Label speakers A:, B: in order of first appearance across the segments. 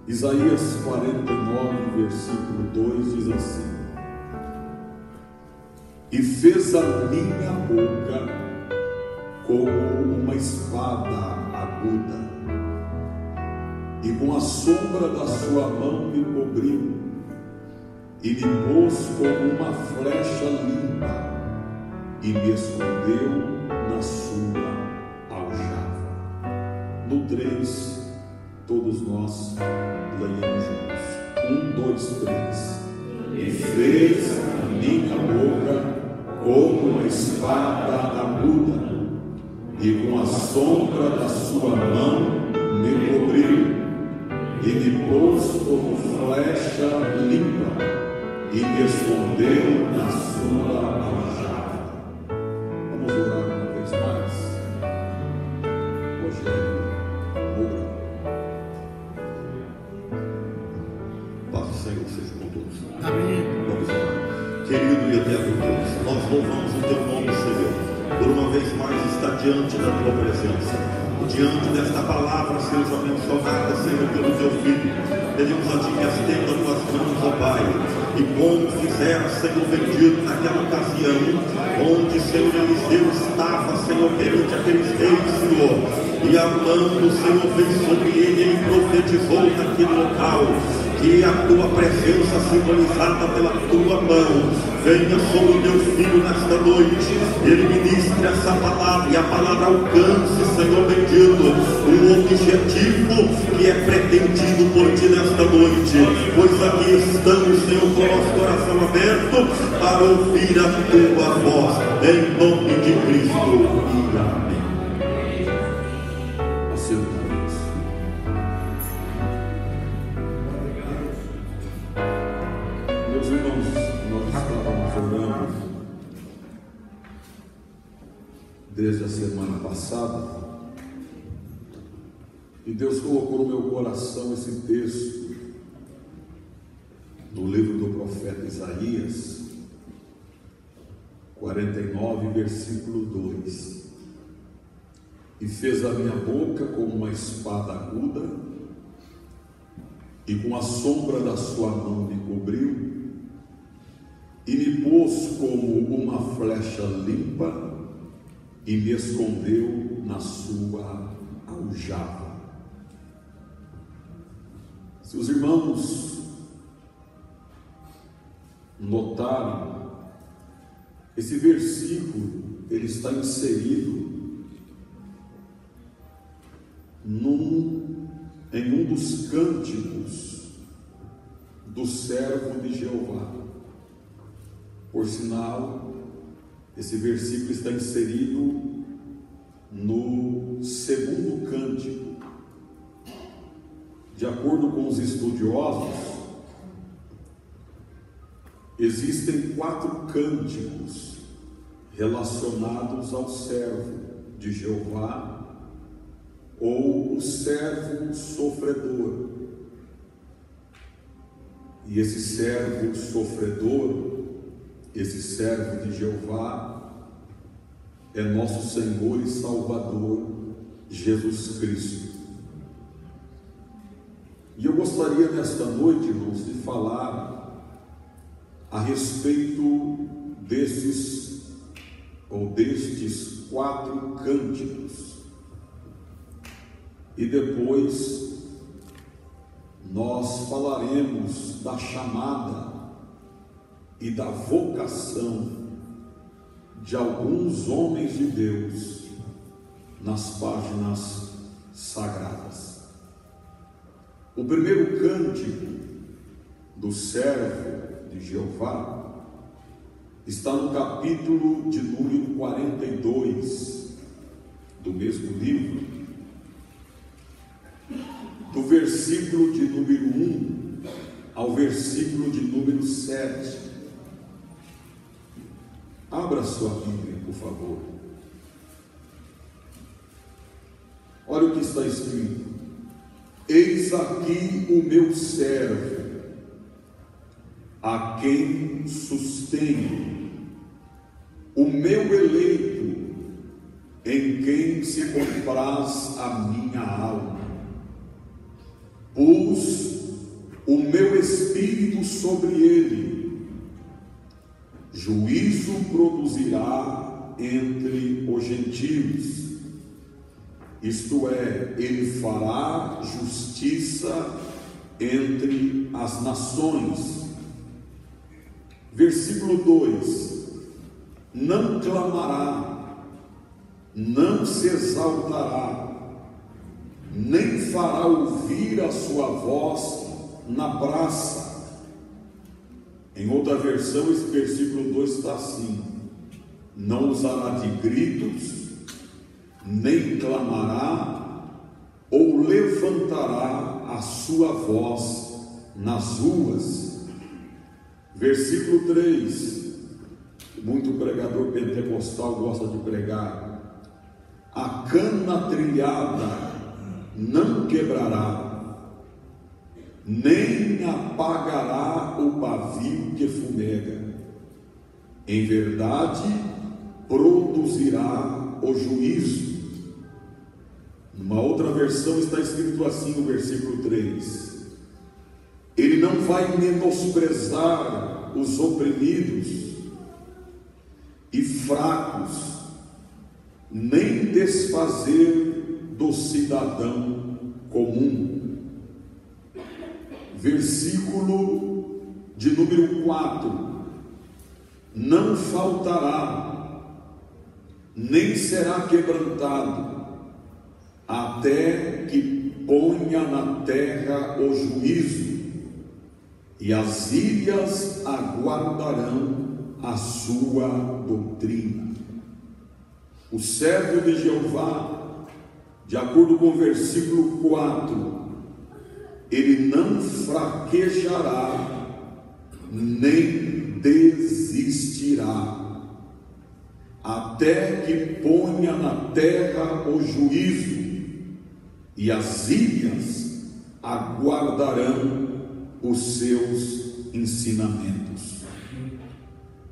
A: Isaías 49, versículo 2 diz assim: e fez a minha boca como uma espada aguda, e com a sombra da sua mão me cobriu, e me pôs como uma flecha limpa, e me escondeu na sua aljava. No 3, todos nós leiamos juntos. 1, 2, 3. E fez a minha boca como uma espada aguda, e com a sombra da sua mão me cobriu, e me pôs como flecha limpa, e me escondeu na sua aljava. Vamos orar uma vez mais. Rogério, ora. Paz do Senhor seja com todos.
B: Amém.
A: Vamos orar. Querido e eterno Deus, nós louvamos o teu nome, Senhor, por uma vez mais estar diante da tua presença, diante desta palavra seja mencionada, Senhor, pelo teu Filho. Pedimos a ti que as tenha nas tuas mãos, ó Pai, e como fizera, Senhor bendito, naquela ocasião, onde, Senhor, Eliseu estava, Senhor, perante aqueles reis, Senhor, e a mão do Senhor veio sobre ele, e ele profetizou naquele local, que a tua presença simbolizada pela tua mão venha sobre o teu filho nesta noite, ele ministre essa palavra, e a palavra alcance, Senhor bendito, um objetivo que é pretendido por ti nesta noite, pois aqui estamos, Senhor, com o nosso coração aberto para ouvir a tua voz, em nome de Cristo, e amém. Meus irmãos, nós estávamos orando desde a semana passada, e Deus colocou no meu coração esse texto do livro do profeta Isaías 49, versículo 2: e fez a minha boca como uma espada aguda, e com a sombra da sua mão me cobriu, e me pôs como uma flecha limpa, e me escondeu na sua aljava. Se os irmãos notarem, esse versículo, ele está inserido em um dos cânticos do servo de Jeová. Por sinal, esse versículo está inserido no segundo cântico. De acordo com os estudiosos, existem 4 cânticos relacionados ao servo de Jeová, ou o servo sofredor. E esse servo sofredor, esse servo de Jeová, é nosso Senhor e Salvador Jesus Cristo. E eu gostaria nesta noite, irmãos, de falar a respeito destes 4 cânticos, e depois nós falaremos da chamada e da vocação de alguns homens de Deus nas páginas sagradas. O primeiro cântico do servo de Jeová está no capítulo de número 42 do mesmo livro, do versículo de número 1 ao versículo de número 7. Abra sua Bíblia, por favor. Olha o que está escrito: eis aqui o meu servo, a quem sustenho, o meu eleito, em quem se compraz a minha alma. Pus
B: Espírito sobre ele, juízo produzirá entre os gentios. Isto é, ele fará justiça entre as nações. Versículo 2: não clamará, não se exaltará, nem fará ouvir a sua voz na praça. Em outra versão, esse versículo 2 está assim: não usará de gritos, nem clamará, ou levantará a sua voz nas ruas. Versículo 3, muito pregador pentecostal gosta de pregar: a cana trilhada não quebrará, nem apagará o pavio que fumega. Em verdade, produzirá o juízo. Numa outra versão está escrito assim no versículo 3: ele não vai menosprezar os oprimidos e fracos, nem desfazer do cidadão comum. Versículo de número 4: não faltará, nem será quebrantado, até que ponha na terra o juízo, e as ilhas aguardarão a sua doutrina. O servo de Jeová, de acordo com o versículo 4, ele não fraquejará, nem desistirá, até que ponha na terra o juízo, e as ilhas aguardarão os seus ensinamentos.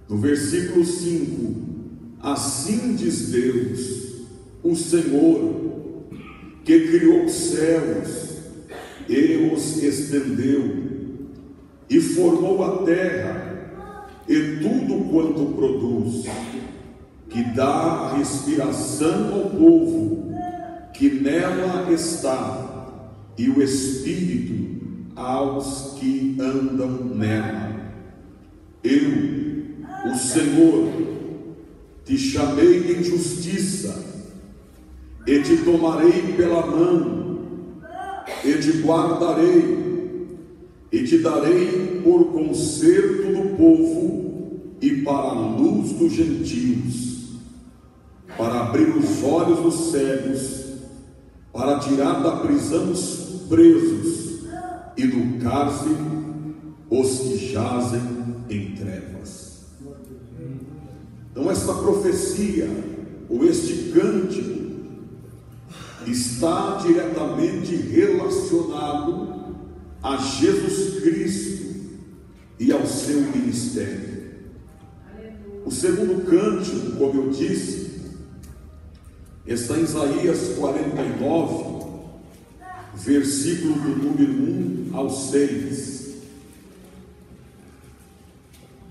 B: No versículo 5: assim diz Deus, o Senhor, que criou os céus e os estendeu, e formou a terra e tudo quanto produz, que dá respiração ao povo que nela está, e o espírito aos que andam nela. Eu, o Senhor, te chamei em justiça, e te tomarei pela mão, e te guardarei, e te darei por conserto do povo e para a luz dos gentios, para abrir os olhos dos cegos, para tirar da prisão os presos e do cárcere os que jazem em trevas. Então esta profecia, ou este cântico, está diretamente relacionado a Jesus Cristo e ao seu ministério. O segundo cântico, como eu disse, está em Isaías 49, versículo do número 1 ao 6.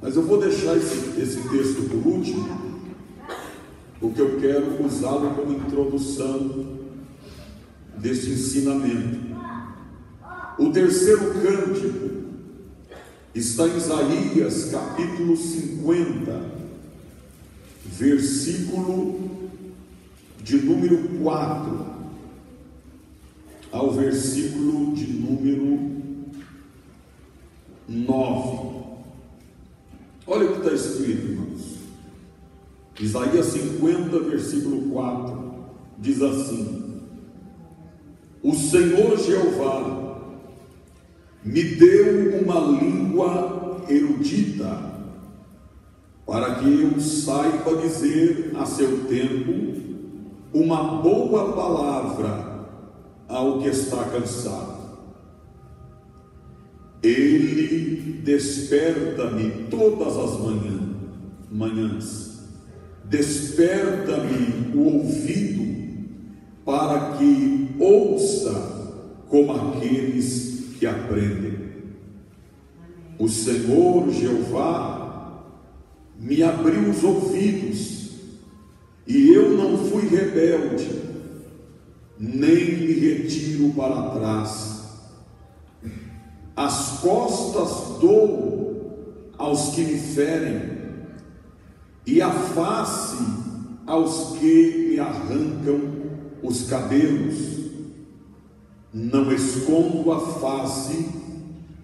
B: Mas eu vou deixar esse texto por último, porque eu quero usá-lo como introdução deste ensinamento. O terceiro cântico está em Isaías capítulo 50, versículo de número 4 ao versículo de número 9. Olha o que está escrito, irmãos. Isaías 50, versículo 4, diz assim: o Senhor Jeová me deu uma língua erudita, para que eu saiba dizer a seu tempo uma boa palavra ao que está cansado. Ele desperta-me todas as manhãs, desperta-me o ouvido, para que ouça como aqueles que aprendem. O Senhor Jeová me abriu os ouvidos, e eu não fui rebelde, nem me retiro para trás. As costas dou aos que me ferem, e a face aos que me arrancam os cabelos. Não escondo a face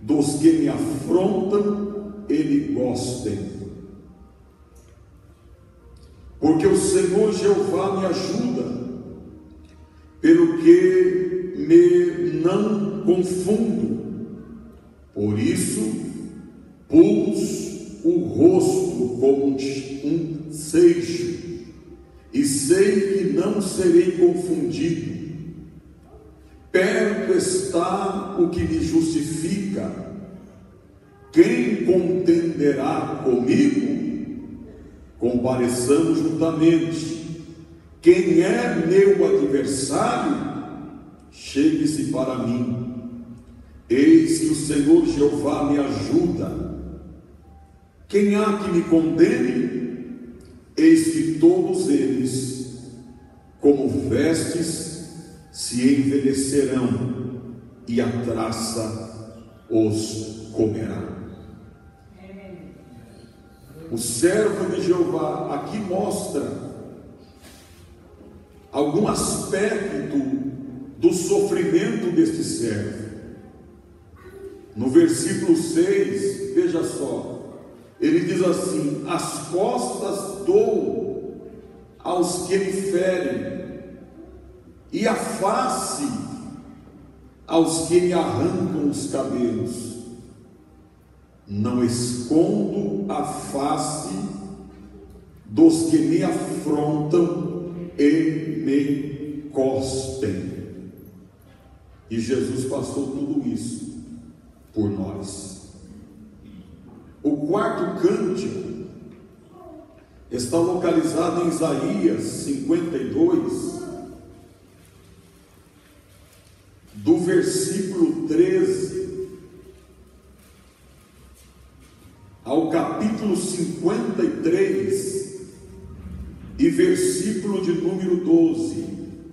B: dos que me afrontam e me gostem. Porque o Senhor Jeová me ajuda, pelo que me não confundo. Por isso, pus o rosto como um seixo, e sei que não serei confundido. Perto está o que me justifica. Quem contenderá comigo? Compareçamos juntamente. Quem é meu adversário? Chegue-se para mim. Eis que o Senhor Jeová me ajuda. Quem há que me condene? Eis que todos eles, como vestes, se envelhecerão, e a traça os comerá. O servo de Jeová aqui mostra algum aspecto do sofrimento deste servo. No versículo 6, veja só, ele diz assim: as costas dou aos que me ferem, e a face aos que me arrancam os cabelos. Não escondo a face dos que me afrontam e me cospem. E Jesus passou tudo isso por nós. O quarto cântico está localizado em Isaías 52, do versículo 13 ao capítulo 53 e versículo de número 12.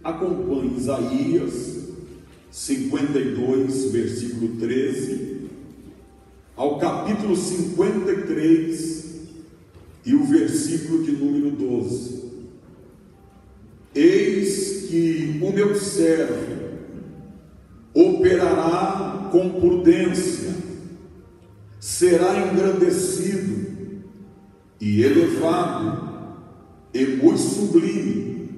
B: Acompanhe Isaías 52, versículo 13, ao capítulo 53 e o versículo de número 12. Eis que o meu servo operará com prudência, será engrandecido e elevado e muito sublime,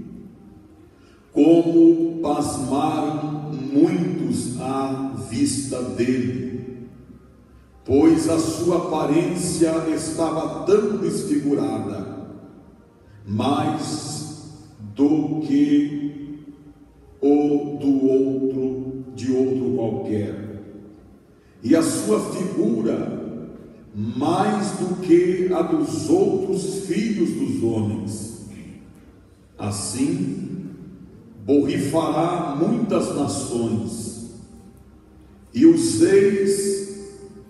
B: como pasmaram muitos à vista dele, pois a sua aparência estava tão desfigurada, mais do que o de outro qualquer, e a sua figura mais do que a dos outros filhos dos homens. Assim borrifará muitas nações, e os reis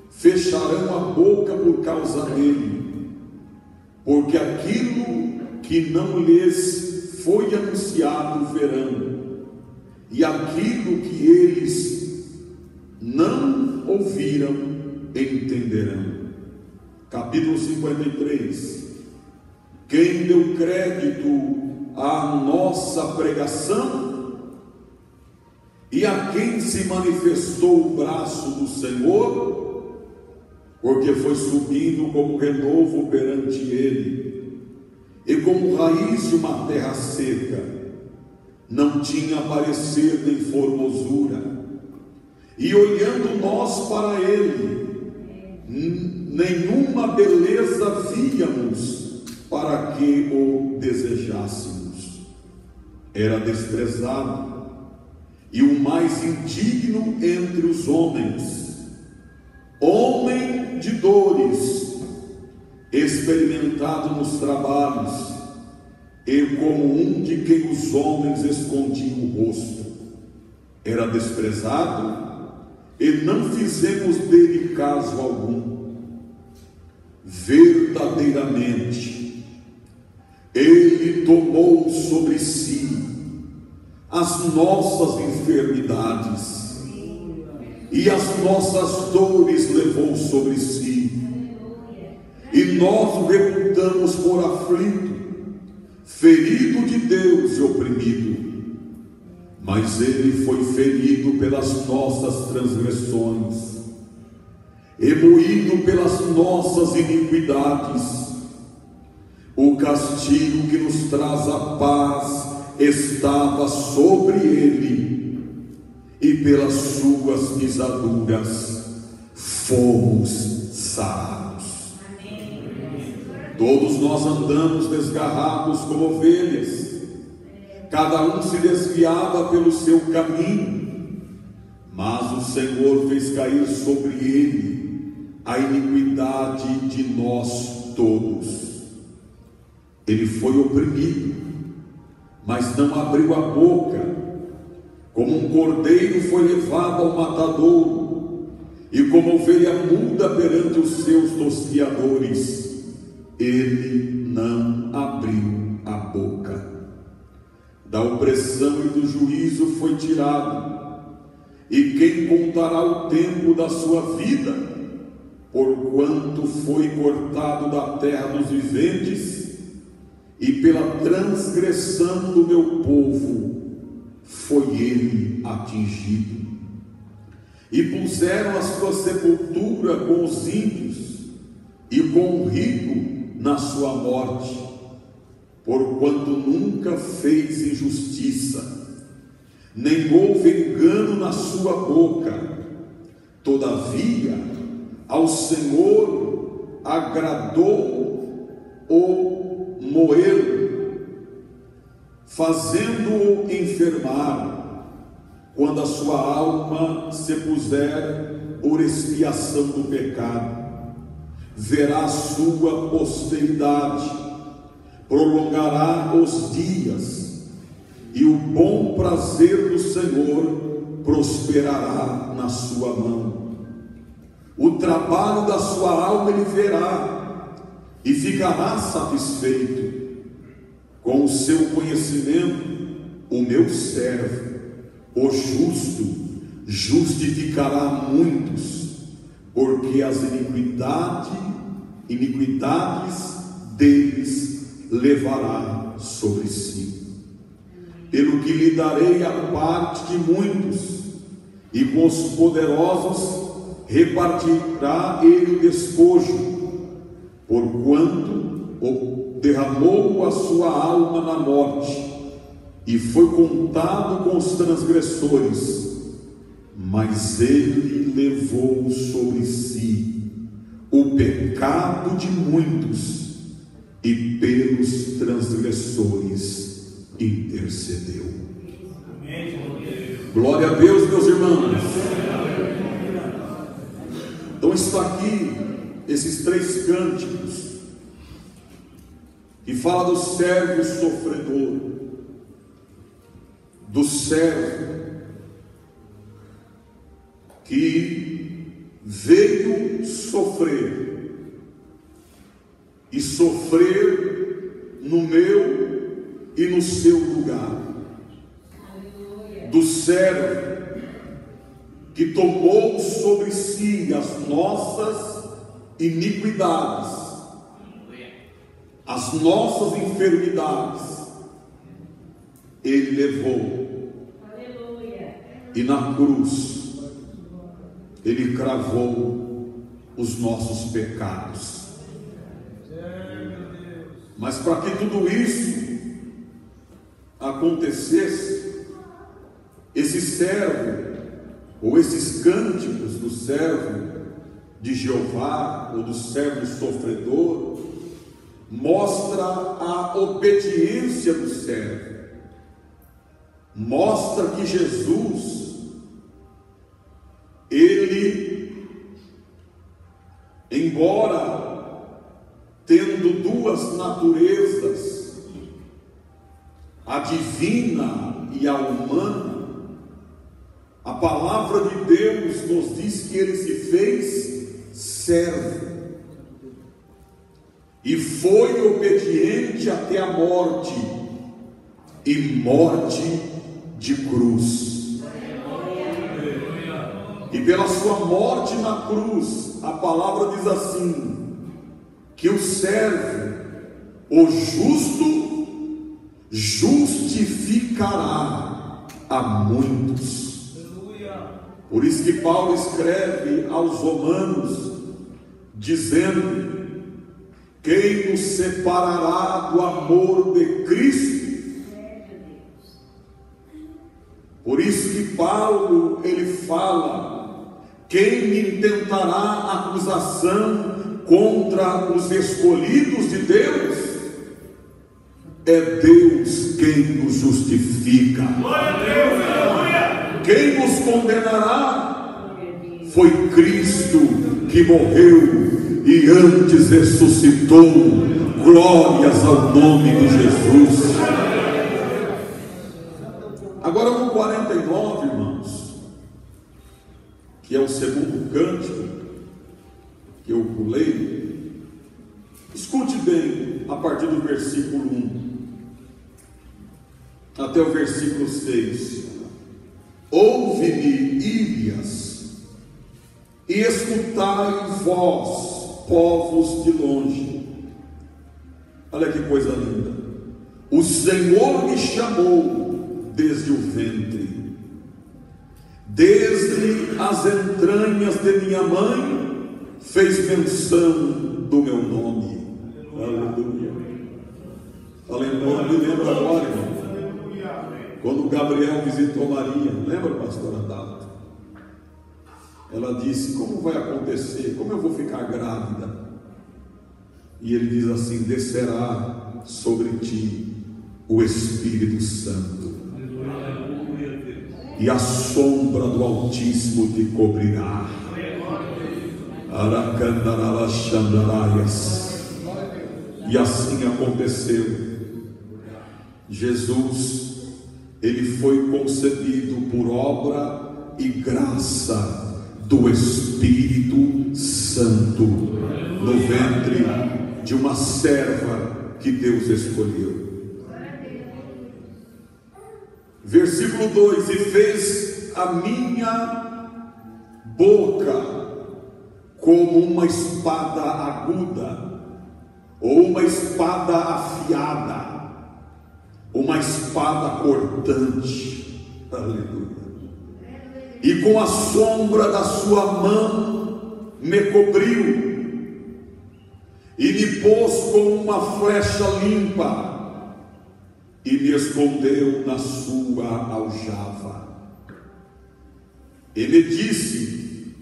B: fecharão a boca por causa dele, porque aquilo que não lhes foi anunciado verão, e aquilo que eles não ouviram entenderão. Capítulo 53. Quem deu crédito à nossa pregação, e a quem se manifestou o braço do Senhor, porque foi subindo como renovo perante ele, e como raiz de uma terra seca, não tinha parecer nem formosura, e olhando nós para ele, nenhuma beleza víamos para que o desejássemos. Era desprezado e o mais indigno entre os homens, homem de dores, experimentado nos trabalhos, e como um de quem os homens escondiam o rosto. Era desprezado e não fizemos dele caso algum. verdadeiramente, Ele tomou sobre si as nossas enfermidades e as nossas dores levou sobre si, e nós o reputamos por aflito, ferido de Deus e oprimido. Mas Ele foi ferido pelas nossas transgressões, e moído pelas nossas iniquidades. O castigo que nos traz a paz estava sobre Ele, e pelas suas pisaduras fomos sarados. Todos nós andamos desgarrados como ovelhas, cada um se desviava pelo seu caminho, mas o Senhor fez cair sobre Ele a iniquidade de nós todos. Ele foi oprimido, mas não abriu a boca. Como um cordeiro foi levado ao matadouro, e como ovelha muda perante os seus tosquiadores, Ele não abriu a boca. Da opressão e do juízo foi tirado, e quem contará o tempo da sua vida? Porquanto foi cortado da terra dos viventes, e pela transgressão do meu povo foi ele atingido. E puseram a sua sepultura com os ímpios, e com o rico na sua morte, porquanto nunca fez injustiça, nem houve engano na sua boca. Todavia, ao Senhor agradou o moê-lo, fazendo-o enfermar, quando a sua alma se puser por expiação do pecado. Verá a sua posteridade, prolongará os dias, e o bom prazer do Senhor prosperará na sua mão. O trabalho da sua alma ele verá, e ficará satisfeito. Com o seu conhecimento, o meu servo, o justo, justificará muitos, porque as iniquidades deles levará sobre si. Pelo que lhe darei a parte de muitos, e com os poderosos repartirá ele o despojo, porquanto derramou a sua alma na morte, e foi contado com os transgressores, mas ele levou sobre si o pecado de muitos, e pelos transgressores intercedeu. Glória a Deus, meus irmãos. Então está aqui esses 3 cânticos que fala do servo sofredor, do servo que veio sofrer, e sofrer no meu e no seu lugar, do servo que tomou sobre si as nossas iniquidades, as nossas enfermidades, ele levou, e na cruz ele cravou os nossos pecados. Mas para que tudo isso acontecesse, esse servo, ou esses cânticos do servo de Jeová, ou do servo sofredor, mostra a obediência do servo, mostra que Jesus, ele, embora tendo 2 naturezas, a divina e a humana, a palavra de Deus nos diz que ele se fez servo. e foi obediente até a morte, e morte de cruz. E pela sua morte na cruz, a palavra diz assim, que o servo, o justo, justificará a muitos. Por isso que Paulo escreve aos Romanos, dizendo: quem nos separará do amor de Cristo? Por isso que Paulo, ele fala: quem intentará acusação contra os escolhidos de Deus? É Deus quem nos justifica. Quem nos condenará? Foi Cristo que morreu e antes ressuscitou. Glórias ao nome de Jesus. Agora no 49, irmãos, que é o segundo cântico que eu pulei, escute bem a partir do versículo 1 até o versículo 6. Ouve-me, ilhas, e escutai vós, povos de longe. Olha que coisa linda. O Senhor me chamou desde o ventre, desde as entranhas de minha mãe fez menção do meu nome. Aleluia. Aleluia. Me lembra agora, irmão, quando Gabriel visitou Maria, lembra, pastora Data? Ela disse: como vai acontecer? Como eu vou ficar grávida? E ele diz assim: descerá sobre ti o Espírito Santo, e a sombra do Altíssimo te cobrirá. E assim aconteceu. Jesus, ele foi concebido por obra e graça do Espírito Santo no ventre de uma serva que Deus escolheu. Versículo 2: e fez a minha boca como uma espada aguda, ou uma espada afiada, uma espada cortante. Aleluia. E com a sombra da sua mão me cobriu, e me pôs como uma flecha limpa, e me escondeu na sua aljava. E me disse: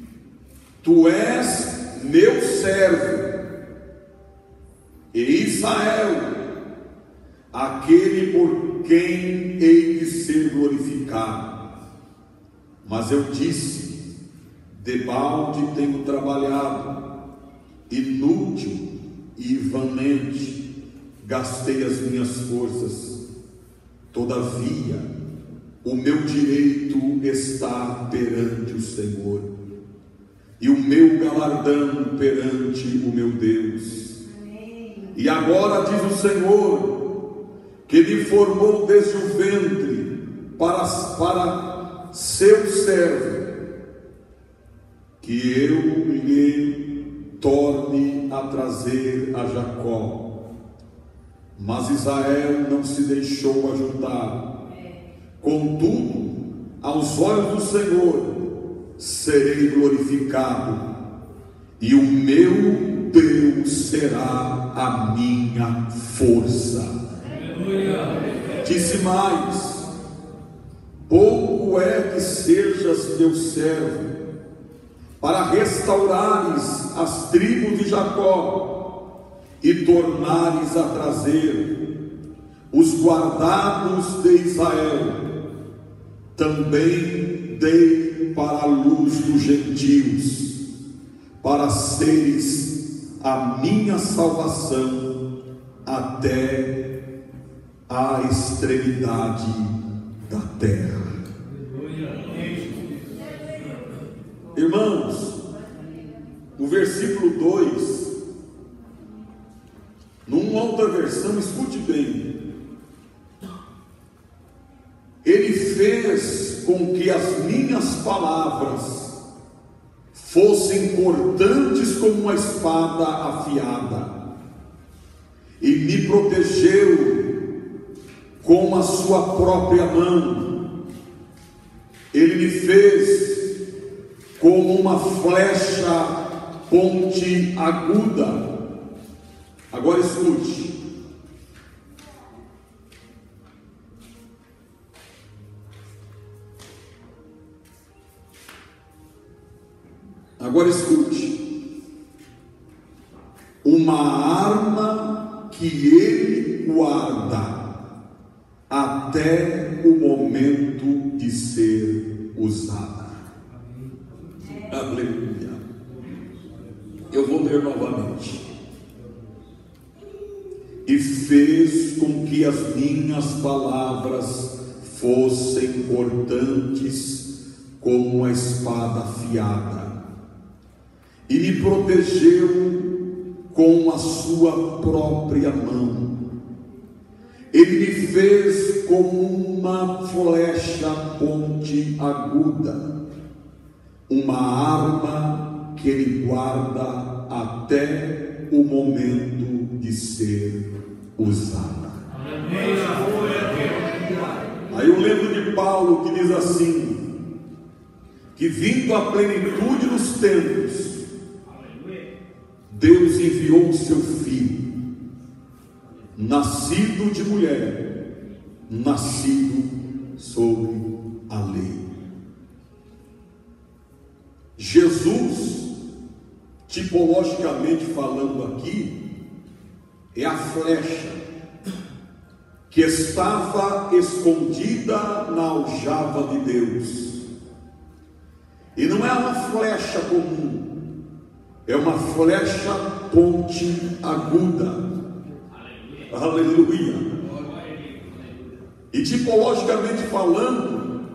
B: tu és meu servo, e Israel, aquele por quem hei de ser glorificado. Mas eu disse: debalde tenho trabalhado, inútil e vanamente gastei as minhas forças. Todavia, o meu direito está perante o Senhor, e o meu galardão perante o meu Deus. E agora diz o Senhor, que me formou desde o ventre para seu servo, que eu lhe torne a trazer a Jacó. Mas Israel não se deixou ajudar. Contudo, aos olhos do Senhor serei glorificado, e o meu Deus será a minha força. Disse mais: pouco é que sejas meu servo, para restaurares as tribos de Jacó, e tornares a trazer os guardados de Israel. Também dei para a luz dos gentios, para seres a minha salvação até a extremidade da terra. Irmãos, no versículo 2, Numa outra versão, escute bem, ele fez com que as minhas palavras fossem cortantes como uma espada afiada, e me protegeu com a sua própria mão. Ele me fez como uma flecha pontiaguda. Agora escute. Agora escute. Uma arma que ele guarda até o momento de ser usada. Aleluia. Eu vou ler novamente. E fez com que as minhas palavras fossem cortantes como uma espada afiada, e me protegeu com a sua própria mão. Ele me fez como uma flecha pontiaguda, uma arma que ele guarda até o momento de ser usada. Aí eu lembro de Paulo que diz assim, que vindo a plenitude dos tempos, Deus enviou o seu filho, nascido de mulher, nascido sobre a lei. Jesus, tipologicamente falando aqui, é a flecha que estava escondida na aljava de Deus. E não é uma flecha comum, é uma flecha pontiaguda. Aleluia. E tipologicamente falando,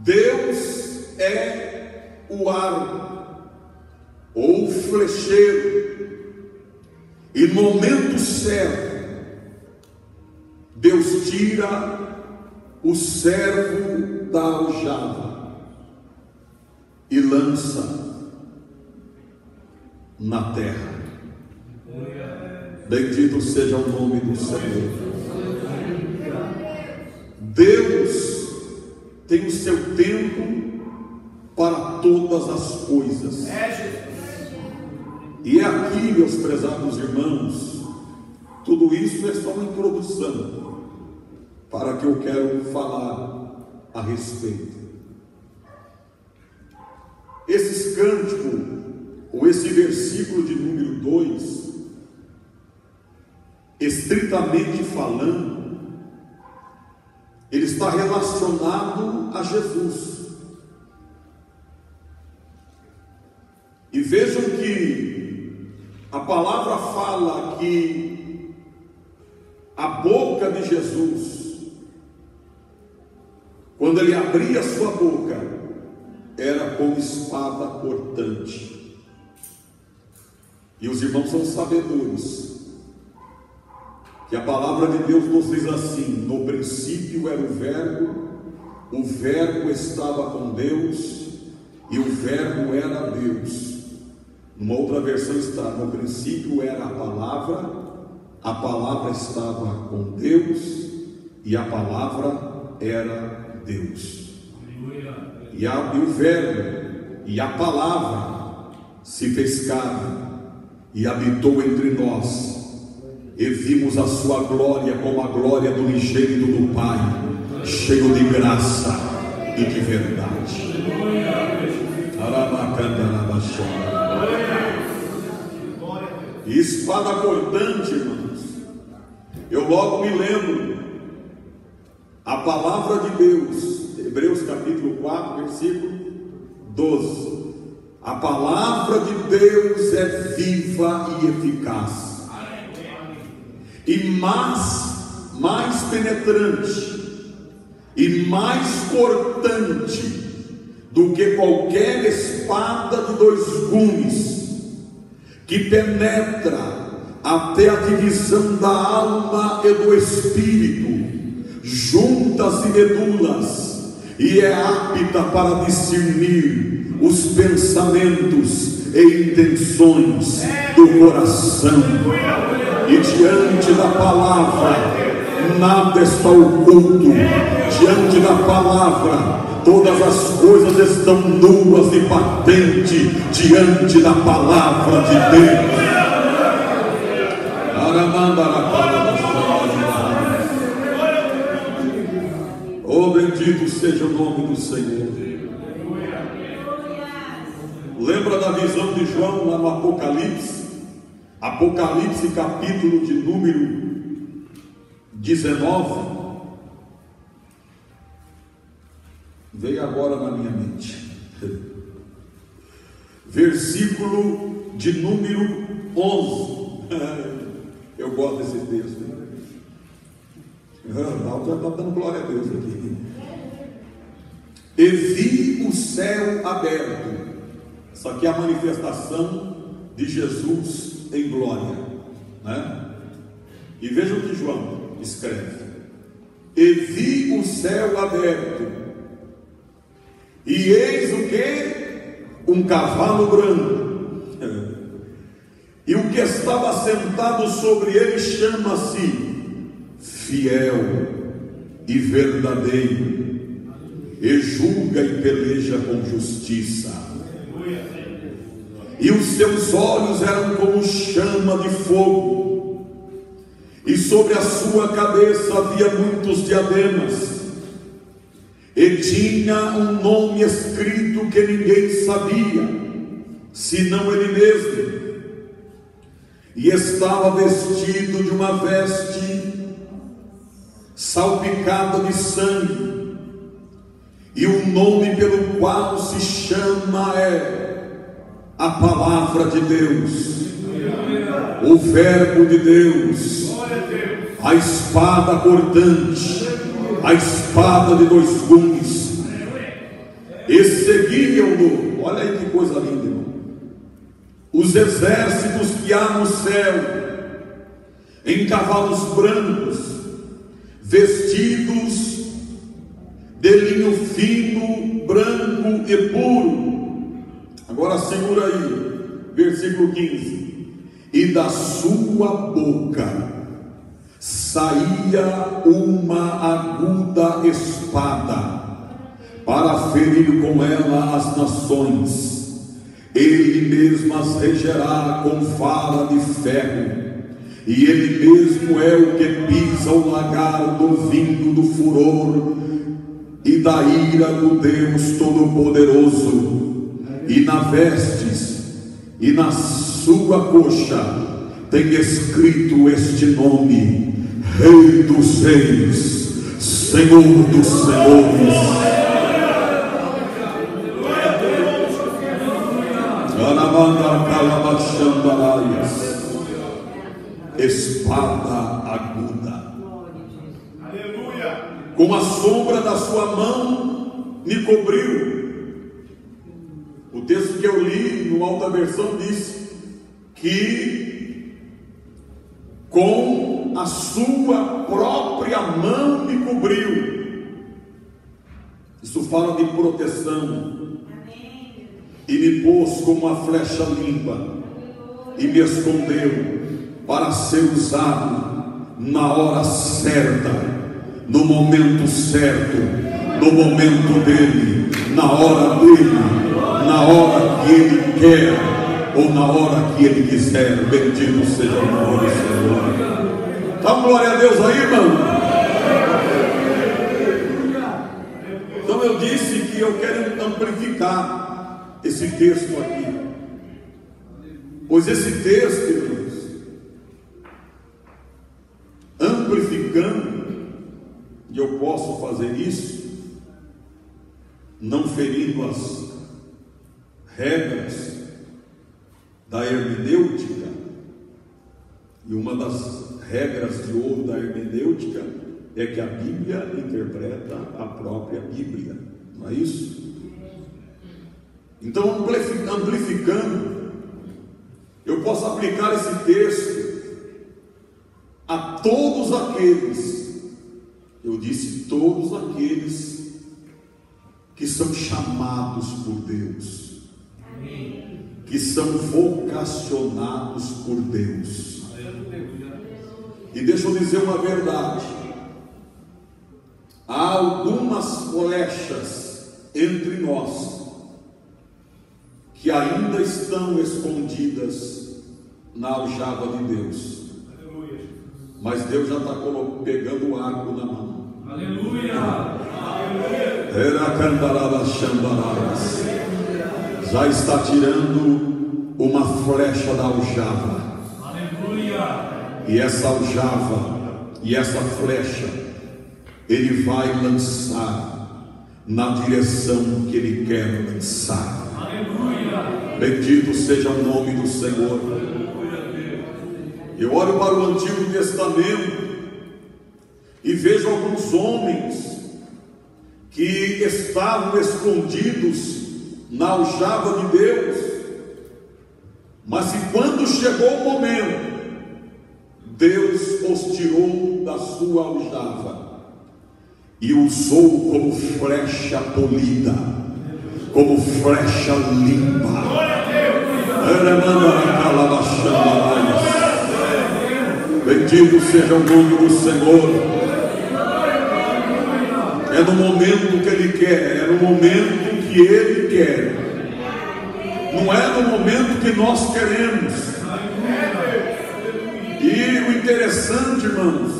B: Deus é o arco ou o flecheiro. E no momento certo, Deus tira o servo da aljava e lança na terra. Bendito seja o nome do Senhor. Deus tem o seu tempo para todas as coisas. E é aqui, meus prezados irmãos, tudo isso é só uma introdução para que eu quero falar a respeito. Esse cântico, ou esse versículo de número 2, estritamente falando, ele está relacionado a Jesus. E vejam que a palavra fala que a boca de Jesus, quando ele abria a sua boca, era como espada cortante. E os irmãos são sabedores que a palavra de Deus nos diz assim: no princípio era o verbo estava com Deus, e o verbo era Deus. Numa outra versão está: no princípio era a palavra estava com Deus, e a palavra era Deus. E o verbo e a palavra se fez carne e habitou entre nós, e vimos a sua glória como a glória do unigênito do Pai, cheio de graça e de verdade. E espada cortante, irmãos, eu logo me lembro a palavra de Deus, Hebreus capítulo 4, versículo 12. A palavra de Deus é viva e eficaz, e mais penetrante e mais cortante do que qualquer espada de dois gumes, que penetra até a divisão da alma e do espírito, juntas e medulas, e é apta para discernir os pensamentos e intenções do coração. E diante da palavra nada está oculto. Diante da palavra todas as coisas estão nuas e patentes diante da palavra de Deus. Oh, bendito seja o nome do Senhor. Lembra da visão de João lá no Apocalipse? Apocalipse capítulo de número 19. Veio agora na minha mente. Versículo de número 11. Eu gosto desse texto. Ronaldo já está dando glória a Deus aqui. E vi o céu aberto. Isso aqui é a manifestação de Jesus em glória, né? E veja o que João escreve: e vi o céu aberto, e eis o que? Um cavalo branco, e o que estava sentado sobre ele chama-se Fiel e Verdadeiro, e julga e peleja com justiça. E os seus olhos eram como chama de fogo, e sobre a sua cabeça havia muitos diademas, e tinha um nome escrito que ninguém sabia, senão ele mesmo. E estava vestido de uma veste salpicada de sangue, e o nome pelo qual se chama é a palavra de Deus, o verbo de Deus, a espada cortante, a espada de dois gumes. E seguiam-no, olha aí que coisa linda, irmão, os exércitos que há no céu, em cavalos brancos, vestidos de linho fino, branco e puro. Agora segura aí, versículo 15: e da sua boca saía uma aguda espada, para ferir com ela as nações. Ele mesmo as regerá com vara de ferro, e ele mesmo é o que pisa o lagar vindo do furor e da ira do Deus Todo-Poderoso. E na vestes e na sua coxa tem escrito este nome: Rei dos Reis, Senhor dos Senhores. Espada aguda, com a sombra da sua mão me cobriu. O texto que eu li no Alta Versão diz que com a sua própria mão me cobriu. Isso fala de proteção. E me pôs como uma flecha limpa, e me escondeu para ser usado na hora certa, no momento certo, no momento dele, na hora dele, na hora que ele quer, ou na hora que ele quiser. Bendito seja o nome do Senhor. Dá glória a Deus aí, irmão. Então eu disse que eu quero amplificar esse texto aqui, pois esse texto, irmãos, amplificando, e eu posso fazer isso não ferindo as regras da hermenêutica, e uma das regras de ouro da hermenêutica é que a Bíblia interpreta a própria Bíblia, não é isso? Então, amplificando, eu posso aplicar esse texto a todos aqueles, eu disse todos aqueles que são chamados por Deus, que são vocacionados por Deus. E deixa eu dizer uma verdade: há algumas flechas entre nós que ainda estão escondidas na aljava de Deus. Mas Deus já está pegando o arco na mão. Aleluia! Já está tirando uma flecha da aljava. Aleluia! E essa aljava e essa flecha Ele vai lançar na direção que Ele quer lançar. Aleluia! Bendito seja o nome do Senhor. Eu olho para o Antigo Testamento e vejo alguns homens que estavam escondidos na aljava de Deus, mas que quando chegou o momento, Deus os tirou da sua aljava e usou como flecha polida, como flecha limpa. Bendito seja o nome do Senhor. É no momento que Ele quer, é no momento que Ele quer, não é no momento que nós queremos. E o interessante, irmãos,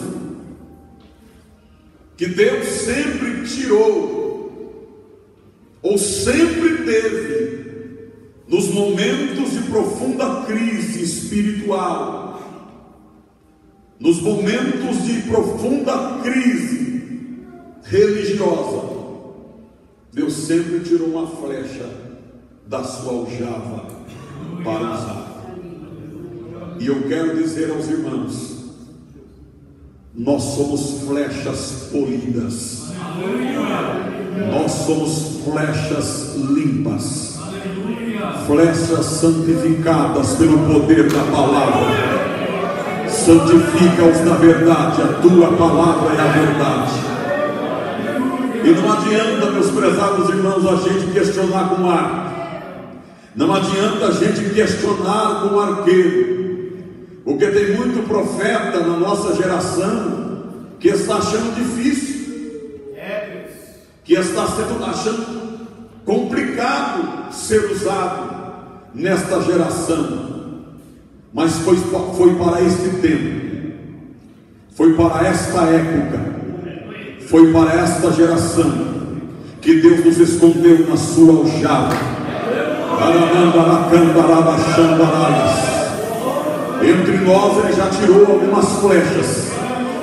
B: que Deus sempre tirou, ou sempre teve, nos momentos de profunda crise espiritual, nos momentos de profunda crise religiosa, Deus sempre tirou uma flecha da sua aljava para usar. E eu quero dizer aos irmãos, nós somos flechas polidas, nós somos flechas limpas, flechas santificadas pelo poder da palavra. Santifica-os na verdade, a tua palavra é a verdade. E não adianta, meus prezados irmãos, a gente questionar com arco, não adianta a gente questionar com arqueiro, porque tem muito profeta na nossa geração que está achando difícil, que está achando complicado ser usado nesta geração. Mas foi para este tempo, foi para esta época, foi para esta geração que Deus nos escondeu na sua aljava. Entre nós Ele já tirou algumas flechas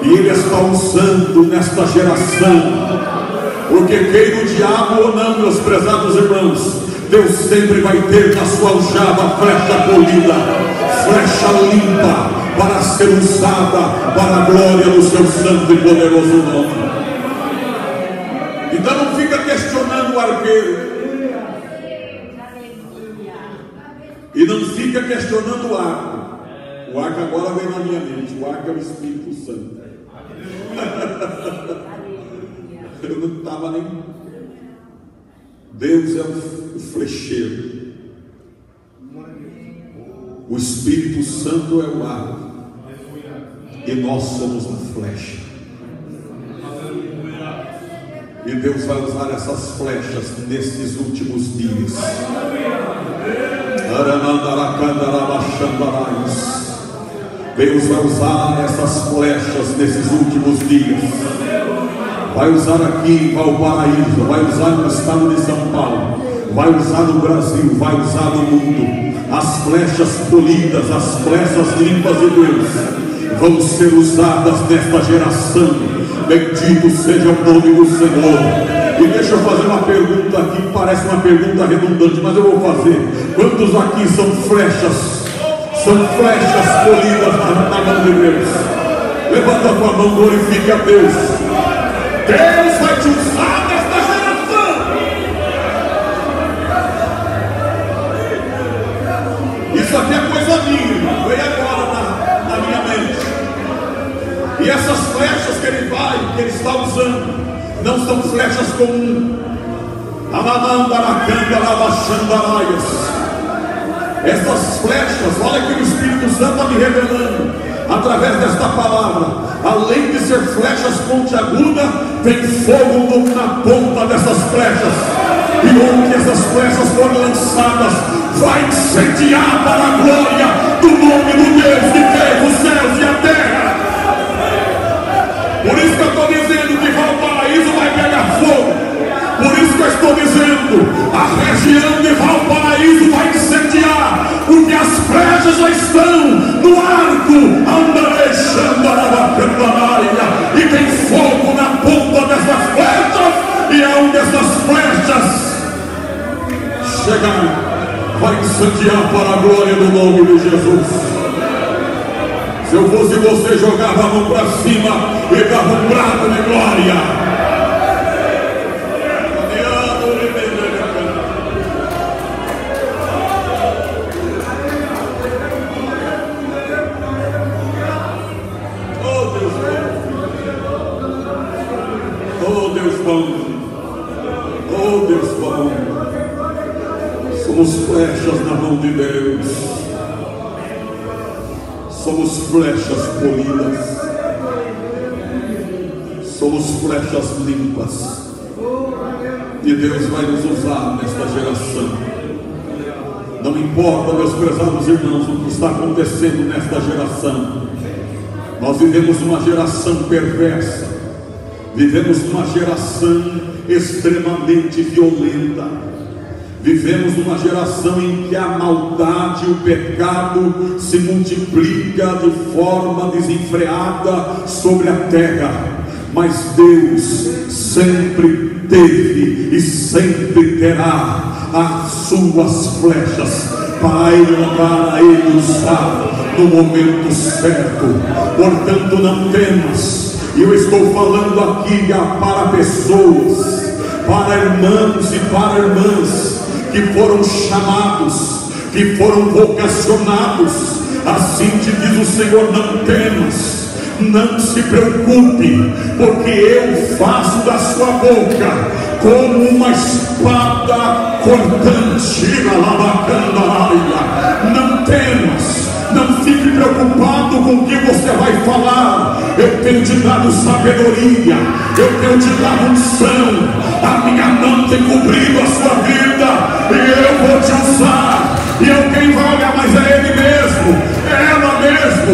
B: e Ele está usando nesta geração, porque queira o diabo ou não, meus prezados irmãos, Deus sempre vai ter na sua aljava flecha polida, flecha limpa, para ser usada para a glória do seu santo e poderoso nome. Então não fica questionando o arqueiro, e não fica questionando o arco. O arco agora vem na minha mente, o arco é o Espírito Santo. Eu não estava nem... Deus é o flecheiro, o Espírito Santo é o arco, e nós somos a flecha. E Deus vai usar essas flechas nesses últimos dias. Deus vai usar essas flechas nesses últimos dias. Vai usar aqui em Valparaíso, vai usar no estado de São Paulo, vai usar no Brasil, vai usar no mundo. As flechas polidas, as flechas limpas de Deus vão ser usadas nesta geração. Bendito seja o nome do Senhor. E deixa eu fazer uma pergunta aqui, parece uma pergunta redundante, mas eu vou fazer. Quantos aqui são flechas? São flechas polidas na mão de Deus? Levanta a tua mão, glorifique a Deus. Deus vai te usar nesta geração. Isso aqui é coisa minha, veio agora na minha mente. essas flechas que ele está usando, não são flechas comuns. Essas flechas, olha que o Espírito Santo está me revelando através desta palavra. Além de ser flechas pontiagudas, tem fogo na ponta dessas flechas, e onde essas flechas forem lançadas, vai incendiar para a glória do nome do Deus que fez os céus e a terra. Por isso que eu estou dizendo que Valparaíso vai pegar fogo. Por isso que eu estou dizendo, a região de Valparaíso vai incendiar, porque as flechas já estão no arco, e tem fogo na ponta dessas flechas, e aonde essas flechas chegarem, vai incendiar para a glória do nome de Jesus. Se eu fosse você, jogava a mão para cima e dava um brado de glória. Oh Deus bom, somos flechas na mão de Deus, somos flechas polidas, somos flechas limpas, e Deus vai nos usar nesta geração. Não importa, meus prezados irmãos, o que está acontecendo nesta geração. Nós vivemos uma geração perversa, vivemos uma geração extremamente violenta, vivemos uma geração em que a maldade e o pecado se multiplica de forma desenfreada sobre a terra, mas Deus sempre teve e sempre terá as suas flechas para ele usar no momento certo. Portanto, não temas. E eu estou falando aqui para pessoas, para irmãos e para irmãs que foram chamados, que foram vocacionados. Assim te diz o Senhor: não temas, não se preocupe, porque eu faço da sua boca como uma espada cortante. Não temas, não fique preocupado com o que você vai falar. Eu tenho te dado sabedoria, eu tenho te dado unção, a minha mão tem cobrido a sua vida, e eu vou te usar. E alguém vai olhar, mas é ele mesmo, é ela mesmo,